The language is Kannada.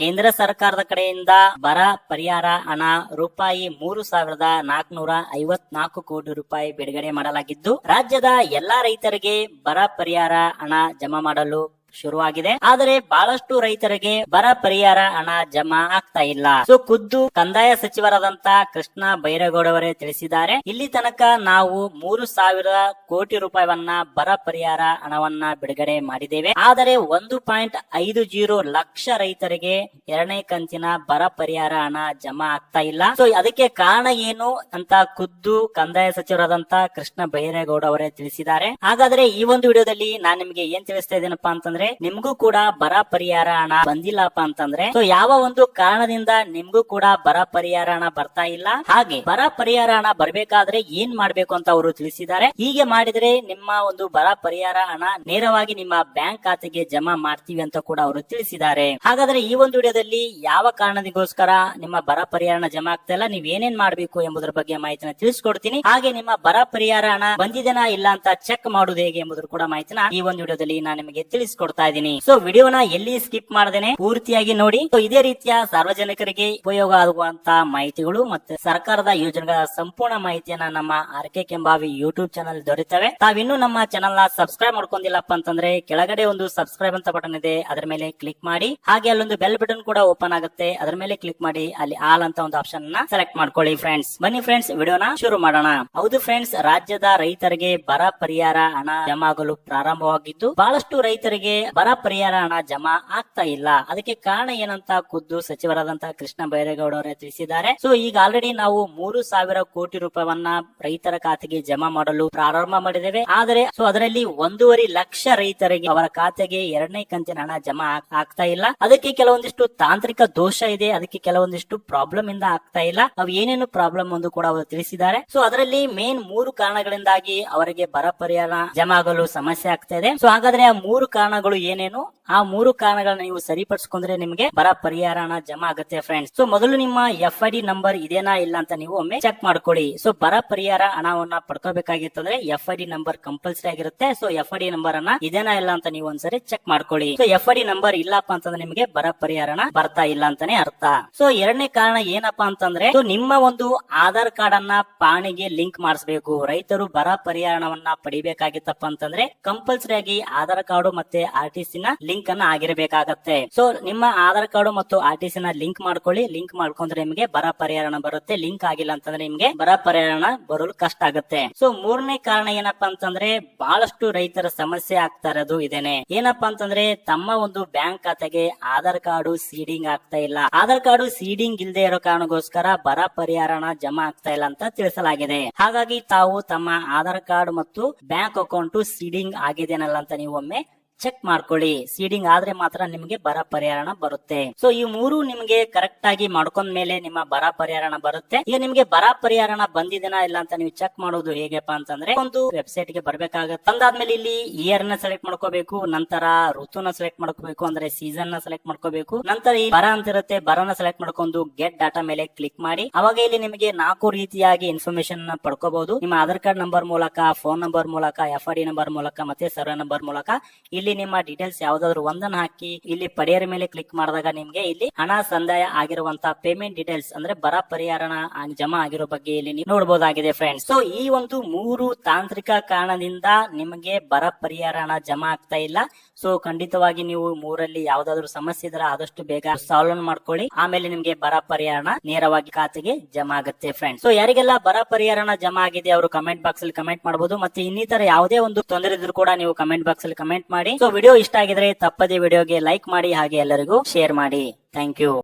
ಕೇಂದ್ರ ಸರ್ಕಾರದ ಕಡೆಯಿಂದ ಬರ ಪರಿಹಾರ ಹಣ ರೂಪಾಯಿ 3,454 ಕೋಟಿ ರೂಪಾಯಿ ಬಿಡುಗಡೆ ಮಾಡಲಾಗಿದ್ದು, ರಾಜ್ಯದ ಎಲ್ಲಾ ರೈತರಿಗೆ ಬರ ಪರಿಹಾರ ಹಣ ಜಮಾ ಮಾಡಲು ಶುರುವಾಗಿದೆ. ಆದರೆ ಬಹಳಷ್ಟು ರೈತರಿಗೆ ಬರ ಪರಿಹಾರ ಹಣ ಜಮಾ ಆಗ್ತಾ ಇಲ್ಲ. ಖುದ್ದು ಕಂದಾಯ ಸಚಿವರಾದಂತ ಕೃಷ್ಣ ಬೈರೇಗೌಡ ಅವರೇ ತಿಳಿಸಿದ್ದಾರೆ, ಇಲ್ಲಿ ತನಕ ನಾವು 3,000 ಕೋಟಿ ರೂಪಾಯಿವನ್ನ ಬರ ಪರಿಹಾರ ಹಣವನ್ನ ಬಿಡುಗಡೆ ಮಾಡಿದ್ದೇವೆ. ಆದರೆ 1.50 ಲಕ್ಷ ರೈತರಿಗೆ ಎರಡನೇ ಕಂತಿನ ಬರ ಪರಿಹಾರ ಹಣ ಜಮಾ ಆಗ್ತಾ ಇಲ್ಲ. ಅದಕ್ಕೆ ಕಾರಣ ಏನು ಅಂತ ಖುದ್ದು ಕಂದಾಯ ಸಚಿವರಾದಂತ ಕೃಷ್ಣ ಬೈರೇಗೌಡ ಅವರೇ ತಿಳಿಸಿದ್ದಾರೆ. ಹಾಗಾದ್ರೆ ಈ ಒಂದು ವಿಡಿಯೋದಲ್ಲಿ ನಾನ್ ನಿಮ್ಗೆ ಏನ್ ತಿಳಿಸ್ತಾ ಇದ್ದೇನಪ್ಪಾ ಅಂತಂದ್ರೆ, ನಿಮ್ಗೂ ಕೂಡ ಬರ ಪರಿಹಾರ ಹಣ ಬಂದಿಲ್ಲಪ್ಪ ಅಂತಂದ್ರೆ ಯಾವ ಒಂದು ಕಾರಣದಿಂದ ನಿಮ್ಗೂ ಕೂಡ ಬರ ಪರಿಹಾರ ಹಣ ಬರ್ತಾ ಇಲ್ಲ, ಹಾಗೆ ಬರ ಪರಿಹಾರ ಹಣ ಬರ್ಬೇಕಾದ್ರೆ ಏನ್ ಮಾಡ್ಬೇಕು ಅಂತ ಅವರು ತಿಳಿಸಿದ್ದಾರೆ. ಹೀಗೆ ಮಾಡಿದ್ರೆ ನಿಮ್ಮ ಒಂದು ಬರ ಪರಿಹಾರ ಹಣ ನೇರವಾಗಿ ನಿಮ್ಮ ಬ್ಯಾಂಕ್ ಖಾತೆಗೆ ಜಮಾ ಮಾಡ್ತೀವಿ ಅಂತ ಕೂಡ ಅವರು ತಿಳಿಸಿದ್ದಾರೆ. ಹಾಗಾದ್ರೆ ಈ ಒಂದು ವಿಡಿಯೋದಲ್ಲಿ ಯಾವ ಕಾರಣದಿಗೋಸ್ಕರ ನಿಮ್ಮ ಬರ ಪರಿಹಾರ ಹಣ ಜಮಾ ಆಗ್ತಾ ಇಲ್ಲ, ನೀವ್ ಏನೇನ್ ಮಾಡ್ಬೇಕು ಎಂಬುದರ ಬಗ್ಗೆ ಮಾಹಿತಿನ ತಿಳಿಸ್ಕೊಡ್ತೀನಿ. ಹಾಗೆ ನಿಮ್ಮ ಬರ ಪರಿಹಾರ ಹಣ ಬಂದಿದೆನಾ ಇಲ್ಲ ಅಂತ ಚೆಕ್ ಮಾಡುವುದು ಹೇಗೆ ಎಂಬುದರ ಕೂಡ ಮಾಹಿತಿನ ಈ ಒಂದು ವಿಡಿಯೋದಲ್ಲಿ ನಾನು ನಿಮಗೆ ತಿಳಿಸ್ಕೊಡ್ತಾ ಇದ್ದೀನಿ. ವಿಡಿಯೋನ ಎಲ್ಲಿ ಸ್ಕಿಪ್ ಮಾಡದೇನೆ ಪೂರ್ತಿಯಾಗಿ ನೋಡಿ. ಇದೇ ರೀತಿಯ ಸಾರ್ವಜನಿಕರಿಗೆ ಉಪಯೋಗ ಆಗುವಂತ ಮಾಹಿತಿಗಳು ಮತ್ತು ಸರ್ಕಾರದ ಯೋಜನೆಗಳ ಸಂಪೂರ್ಣ ಮಾಹಿತಿಯನ್ನ ನಮ್ಮ ಆರ್ಕೆ ಕೆಂಬಾವಿ ಯೂಟ್ಯೂಬ್ ಚಾನಲ್ ದೊರೆತವೆ. ತಾವಿನ್ನೂ ನಮ್ಮ ಚಾನಲ್ ನ ಸಬ್ಸ್ಕ್ರೈಬ್ ಮಾಡ್ಕೊಂಡಿಲ್ಲಪ್ಪ ಅಂತಂದ್ರೆ ಕೆಳಗಡೆ ಒಂದು ಸಬ್ಸ್ಕ್ರೈಬ್ ಅಂತ ಬಟನ್ ಇದೆ, ಅದರ ಮೇಲೆ ಕ್ಲಿಕ್ ಮಾಡಿ. ಹಾಗೆ ಅಲ್ಲೊಂದು ಬೆಲ್ ಬಟನ್ ಕೂಡ ಓಪನ್ ಆಗುತ್ತೆ, ಅದರ ಮೇಲೆ ಕ್ಲಿಕ್ ಮಾಡಿ ಅಲ್ಲಿ ಆಲ್ ಅಂತ ಒಂದು ಆಪ್ಷನ್ ನ ಸೆಲೆಕ್ಟ್ ಮಾಡ್ಕೊಳ್ಳಿ. ಫ್ರೆಂಡ್ಸ್ ಬನ್ನಿ ಫ್ರೆಂಡ್ಸ್ ವಿಡಿಯೋನ ಶುರು ಮಾಡೋಣ. ಹೌದು ಫ್ರೆಂಡ್ಸ್, ರಾಜ್ಯದ ರೈತರಿಗೆ ಬರ ಪರಿಹಾರ ಹಣ ಜಮಾ ಆಗಲು ಪ್ರಾರಂಭವಾಗಿದ್ದು, ಬಹಳಷ್ಟು ರೈತರಿಗೆ ಬರ ಪರಿಹಾರ ಹಣ ಜಮಾ ಆಗ್ತಾ ಇಲ್ಲ. ಅದಕ್ಕೆ ಕಾರಣ ಏನಂತ ಖುದ್ದು ಸಚಿವರಾದಂತಹ ಕೃಷ್ಣ ಬೈರೇಗೌಡ ಅವರೇ ತಿಳಿಸಿದ್ದಾರೆ. ಈಗ ಆಲ್ರೆಡಿ ನಾವು 3,000 ಕೋಟಿ ರೂಪಾಯಿವನ್ನ ರೈತರ ಖಾತೆಗೆ ಜಮಾ ಮಾಡಲು ಪ್ರಾರಂಭ ಮಾಡಿದ್ದೇವೆ. ಆದರೆ ಅದರಲ್ಲಿ 1.5 ಲಕ್ಷ ರೈತರಿಗೆ ಅವರ ಖಾತೆಗೆ ಎರಡನೇ ಕಂತಿನ ಹಣ ಜಮಾ ಆಗ್ತಾ ಇಲ್ಲ. ಅದಕ್ಕೆ ಕೆಲವೊಂದಿಷ್ಟು ತಾಂತ್ರಿಕ ದೋಷ ಇದೆ, ಅದಕ್ಕೆ ಕೆಲವೊಂದಿಷ್ಟು ಪ್ರಾಬ್ಲಮ್ ಇಂದ ಆಗ್ತಾ ಇಲ್ಲ. ಅವು ಏನೇನು ಪ್ರಾಬ್ಲಮ್ ಎಂದು ಕೂಡ ಅವರು ತಿಳಿಸಿದ್ದಾರೆ. ಅದರಲ್ಲಿ ಮೇನ್ 3 ಕಾರಣಗಳಿಂದಾಗಿ ಅವರಿಗೆ ಬರ ಪರಿಹಾರ ಜಮಾ ಆಗಲು ಸಮಸ್ಯೆ ಆಗ್ತಾ ಇದೆ. ಹಾಗಾದ್ರೆ ಆ 3 ಕಾರಣಗಳು ಏನೇನು, ಆ 3 ಕಾರಣಗಳನ್ನ ನೀವು ಸರಿಪಡಿಸಿಕೊಂಡ್ರೆ ನಿಮಗೆ ಬರ ಪರಿಹಾರ ಹಣ ಜಮಾ ಆಗುತ್ತೆ. ಫ್ರೆಂಡ್ಸ್ ಮೊದಲು ನಿಮ್ಮ FID ನಂಬರ್ ಇದೇನಾ ಇಲ್ಲ ಅಂತ ನೀವು ಒಮ್ಮೆ ಚೆಕ್ ಮಾಡ್ಕೊಳ್ಳಿ. ಬರ ಪರಿಹಾರ ಹಣವನ್ನ ಪಡ್ಕೋಬೇಕಾಗಿತ್ತಂದ್ರೆ FID ನಂಬರ್ ಕಂಪಲ್ಸರಿ ಆಗಿರುತ್ತೆ. FID ನಂಬರ್ ಅನ್ನ ಇದೇನಾ ಇಲ್ಲ ಅಂತ ನೀವು ಒಂದ್ಸರಿ ಚೆಕ್ ಮಾಡ್ಕೊಳ್ಳಿ. FID ನಂಬರ್ ಇಲ್ಲಪ್ಪ ಅಂತಂದ್ರೆ ನಿಮಗೆ ಬರ ಪರಿಹಾರ ಹಣ ಬರ್ತಾ ಇಲ್ಲ ಅಂತಾನೆ ಅರ್ಥ. ಎರಡನೇ ಕಾರಣ ಏನಪ್ಪಾ ಅಂತಂದ್ರೆ, ನಿಮ್ಮ ಒಂದು ಆಧಾರ್ ಕಾರ್ಡ್ ಅನ್ನ ಪಾಣಿಗೆ ಲಿಂಕ್ ಮಾಡಿಸಬೇಕು. ರೈತರು ಬರ ಪರಿಹಾರ ಹಣವನ್ನ ಪಡಿಬೇಕಾಗಿತ್ತಪ್ಪ ಅಂತಂದ್ರೆ ಕಂಪಲ್ಸರಿ ಆಗಿ ಆಧಾರ್ ಕಾರ್ಡ್ ಮತ್ತೆ RTC ನ ಲಿಂಕ್ ಅನ್ನ ಆಗಿರಬೇಕಾಗತ್ತೆ. ನಿಮ್ಮ ಆಧಾರ್ ಕಾರ್ಡ್ ಮತ್ತು RTC ನ ಲಿಂಕ್ ಮಾಡ್ಕೊಳ್ಳಿ. ಲಿಂಕ್ ಮಾಡ್ಕೊಂಡ್ರೆ ನಿಮಗೆ ಬರ ಪರಿಹಾರ ಹಣ ಬರುತ್ತೆ. ಲಿಂಕ್ ಆಗಿಲ್ಲ ಅಂತಂದ್ರೆ ನಿಮ್ಗೆ ಬರ ಪರಿಹಾರ ಹಣ ಬರಲು ಕಷ್ಟ ಆಗುತ್ತೆ. ಮೂರನೇ ಕಾರಣ ಏನಪ್ಪಾ ಅಂತಂದ್ರೆ, ಬಹಳಷ್ಟು ರೈತರ ಸಮಸ್ಯೆ ಆಗ್ತಾ ಇರೋದು ಇದೇನೆ. ಏನಪ್ಪಾ ಅಂತಂದ್ರೆ, ತಮ್ಮ ಒಂದು ಬ್ಯಾಂಕ್ ಖಾತೆಗೆ ಆಧಾರ್ ಕಾರ್ಡ್ ಸೀಡಿಂಗ್ ಆಗ್ತಾ ಇಲ್ಲ. ಆಧಾರ್ ಕಾರ್ಡ್ ಸೀಡಿಂಗ್ ಇಲ್ಲದೆ ಇರೋ ಕಾರಣಕ್ಕೋಸ್ಕರ ಬರ ಪರಿಹಾರ ಹಣ ಜಮಾ ಆಗ್ತಾ ಇಲ್ಲ ಅಂತ ತಿಳಿಸಲಾಗಿದೆ. ಹಾಗಾಗಿ ತಾವು ತಮ್ಮ ಆಧಾರ್ ಕಾರ್ಡ್ ಮತ್ತು ಬ್ಯಾಂಕ್ ಅಕೌಂಟ್ ಸೀಡಿಂಗ್ ಆಗಿದೆನಲ್ಲ ಅಂತ ನೀವು ಒಮ್ಮೆ ಚೆಕ್ ಮಾಡ್ಕೊಳ್ಳಿ. ಸೀಡಿಂಗ್ ಆದ್ರೆ ಮಾತ್ರ ನಿಮಗೆ ಬರ ಪರಿಹಾರ ಬರುತ್ತೆ. ಈ 3 ನಿಮಗೆ ಕರೆಕ್ಟ್ ಆಗಿ ಮಾಡ್ಕೊಂಡ್ ಮೇಲೆ ನಿಮ್ಮ ಬರ ಪರಿಹಾರ ಬರುತ್ತೆ. ಈಗ ನಿಮಗೆ ಬರ ಪರಿಹಾರ ಬಂದಿದೆನಾ ಇಲ್ಲ ಅಂತ ನೀವು ಚೆಕ್ ಮಾಡೋದು ಹೇಗಪ್ಪ ಅಂತಂದ್ರೆ, ಒಂದು ವೆಬ್ಸೈಟ್ ಗೆ ಬರ್ಬೇಕಾಗತ್ತೆ. ಅಂದಾದ್ಮೇಲೆ ಇಲ್ಲಿ ಇಯರ್ ನ ಸೆಲೆಕ್ಟ್ ಮಾಡ್ಕೋಬೇಕು, ನಂತರ ಋತುನ ಸೆಲೆಕ್ಟ್ ಮಾಡ್ಕೋಬೇಕು, ಅಂದ್ರೆ ಸೀಸನ್ ನ ಸೆಲೆಕ್ಟ್ ಮಾಡ್ಕೋಬೇಕು. ನಂತರ ಈ ಬರ ಅಂತ ಇರುತ್ತೆ, ಬರನ ಸೆಲೆಕ್ಟ್ ಮಾಡ್ಕೊಂಡು ಗೆಟ್ ಡಾಟಾ ಮೇಲೆ ಕ್ಲಿಕ್ ಮಾಡಿ. ಅವಾಗ ಇಲ್ಲಿ ನಿಮಗೆ 4 ರೀತಿಯಾಗಿ ಇನ್ಫಾರ್ಮೇಶನ್ ಪಡ್ಕೋಬಹುದು. ನಿಮ್ಮ ಆಧಾರ್ ಕಾರ್ಡ್ ನಂಬರ್ ಮೂಲಕ, ಫೋನ್ ನಂಬರ್ ಮೂಲಕ, FID ನಂಬರ್ ಮೂಲಕ ಮತ್ತೆ ಸರ್ವೆ ನಂಬರ್ ಮೂಲಕ. ಇಲ್ಲಿ ನಿಮ್ಮ ಡೀಟೇಲ್ಸ್ ಯಾವ್ದಾದ್ರು ಒಂದನ್ನ ಹಾಕಿ ಇಲ್ಲಿ ಪಡೆಯರ ಮೇಲೆ ಕ್ಲಿಕ್ ಮಾಡಿದಾಗ ನಿಮ್ಗೆ ಇಲ್ಲಿ ಹಣ ಸಂದಾಯ ಆಗಿರುವಂತ ಪೇಮೆಂಟ್ ಡೀಟೇಲ್ಸ್ ಅಂದ್ರೆ ಬರ ಪರಿಹಾರ ಜಮಾ ಆಗಿರೋ ಬಗ್ಗೆ ಇಲ್ಲಿ ನೀವು ನೋಡಬಹುದಾಗಿದೆ. ಫ್ರೆಂಡ್ಸ್ ಈ ಒಂದು 3 ತಾಂತ್ರಿಕ ಕಾರಣದಿಂದ ನಿಮಗೆ ಬರ ಪರಿಹಾರ ಹಣ ಜಮಾ ಆಗ್ತಾ ಇಲ್ಲ. ಖಂಡಿತವಾಗಿ ನೀವು 3ರಲ್ಲಿ ಯಾವ್ದಾದ್ರು ಸಮಸ್ಯೆ ಇದ್ರೆ ಆದಷ್ಟು ಬೇಗ ಸಾಲ್ವ್ ಮಾಡ್ಕೊಳ್ಳಿ. ಆಮೇಲೆ ನಿಮ್ಗೆ ಬರ ಪರಿಹಾರ ನೇರವಾಗಿ ಖಾತೆಗೆ ಜಮಾ ಆಗುತ್ತೆ. ಫ್ರೆಂಡ್ಸ್ ಯಾರಿಗೆಲ್ಲ ಬರ ಪರಿಹಾರ ಜಮಾ ಆಗಿದೆ ಅವರು ಕಮೆಂಟ್ ಬಾಕ್ಸ್ ಅಲ್ಲಿ ಕಮೆಂಟ್ ಮಾಡಬಹುದು. ಮತ್ತೆ ಇನ್ನಿತರ ಯಾವುದೇ ಒಂದು ತೊಂದರೆ ಇದ್ರೂ ಕೂಡ ನೀವು ಕಮೆಂಟ್ ಬಾಕ್ಸ್ ಅಲ್ಲಿ ಕಮೆಂಟ್ ಮಾಡಿ. ವಿಡಿಯೋ ಇಷ್ಟ ಆಗಿದ್ರೆ ತಪ್ಪದೇ ವಿಡಿಯೋಗೆ ಲೈಕ್ ಮಾಡಿ, ಹಾಗೆ ಎಲ್ಲರಿಗೂ ಶೇರ್ ಮಾಡಿ. Thank you.